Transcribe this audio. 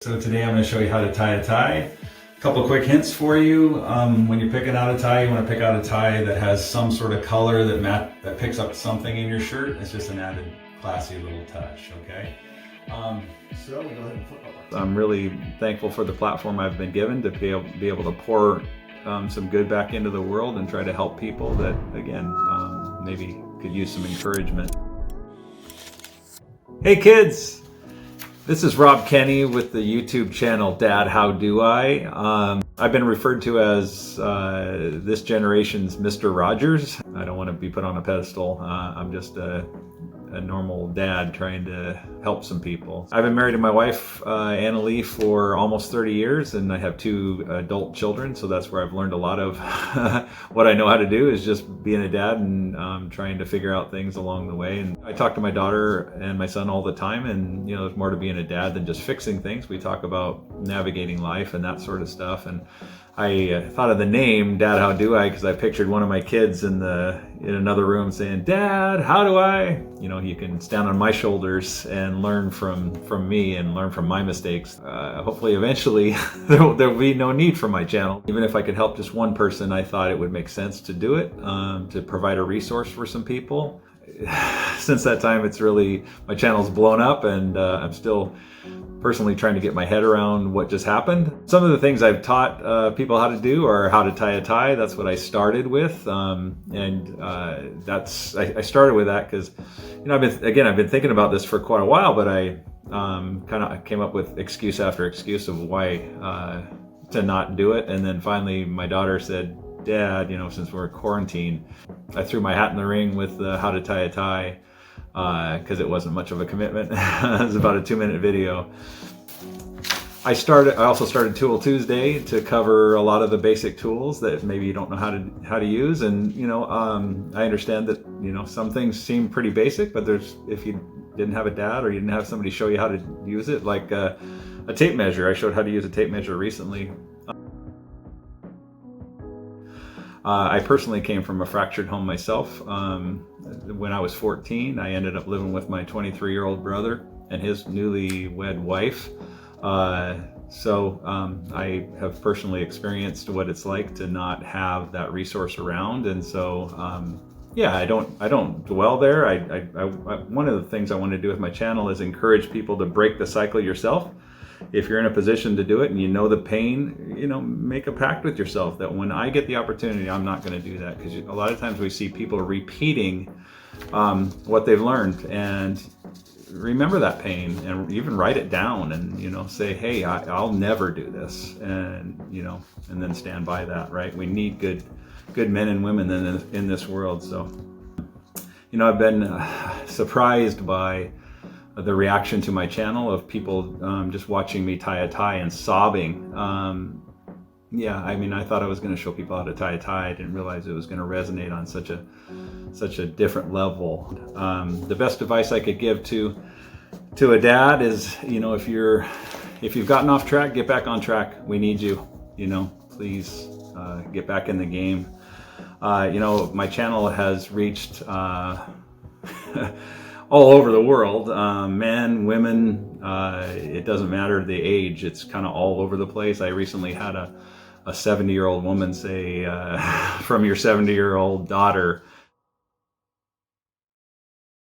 So today I'm going to show you how to tie a tie. A couple quick hints for you. When you're picking out a tie, you want to pick out a tie that has some sort of color that picks up something in your shirt. It's just an added classy little touch, okay? So we go ahead and flip over. I'm really thankful for the platform I've been given to be able to pour some good back into the world and try to help people that, again, maybe could use some encouragement. Hey kids! This is Rob Kenney with the YouTube channel Dad, How Do I? I've been referred to as this generation's Mr. Rogers. I don't want to be put on a pedestal. I'm just a normal dad trying to help some people. I've been married to my wife, Annalie, for almost 30 years, and I have 2 adult children, so that's where I've learned a lot of what I know how to do is just being a dad and trying to figure out things along the way. And I talk to my daughter and my son all the time, and there's more to being a dad than just fixing things. We talk about navigating life and that sort of stuff. And I thought of the name Dad, How Do I? Because I pictured one of my kids in another room saying, "Dad, how do I?" You can stand on my shoulders and learn from me and learn from my mistakes. Hopefully, eventually, there will be no need for my channel. Even if I could help just one person, I thought it would make sense to do it, to provide a resource for some people. Since that time, my channel's blown up, and I'm still personally trying to get my head around what just happened. Some of the things I've taught people how to do are how to tie a tie. That's what I started with, I started with that because I've been thinking about this for quite a while, but I kind of came up with excuse after excuse of why to not do it, and then finally my daughter said, "Dad, since we're quarantined," I threw my hat in the ring with how to tie a tie. Because it wasn't much of a commitment. It was about a 2-minute video. I also started Tool Tuesday to cover a lot of the basic tools that maybe you don't know how to use. And I understand that some things seem pretty basic, but if you didn't have a dad or you didn't have somebody show you how to use it, like a tape measure. I showed how to use a tape measure recently. I personally came from a fractured home myself. When I was 14, I ended up living with my 23-year-old brother and his newlywed wife. So I have personally experienced what it's like to not have that resource around, and so I don't dwell there. One of the things I want to do with my channel is encourage people to break the cycle yourself. If you're in a position to do it and you know the pain, make a pact with yourself that when I get the opportunity, I'm not going to do that. Because a lot of times we see people repeating what they've learned, and remember that pain and even write it down and, say, "Hey, I'll never do this." And, and then stand by that, right? We need good men and women in this world. So, I've been surprised by the reaction to my channel of people just watching me tie a tie and sobbing. I thought I was going to show people how to tie a tie. I didn't realize it was going to resonate on such a different level. The best advice I could give to a dad is, if you've gotten off track, get back on track. We need you. Please get back in the game. My channel has reached all over the world, men, women, it doesn't matter the age, it's kind of all over the place. I recently had a 70-year-old woman say, from your 70-year-old daughter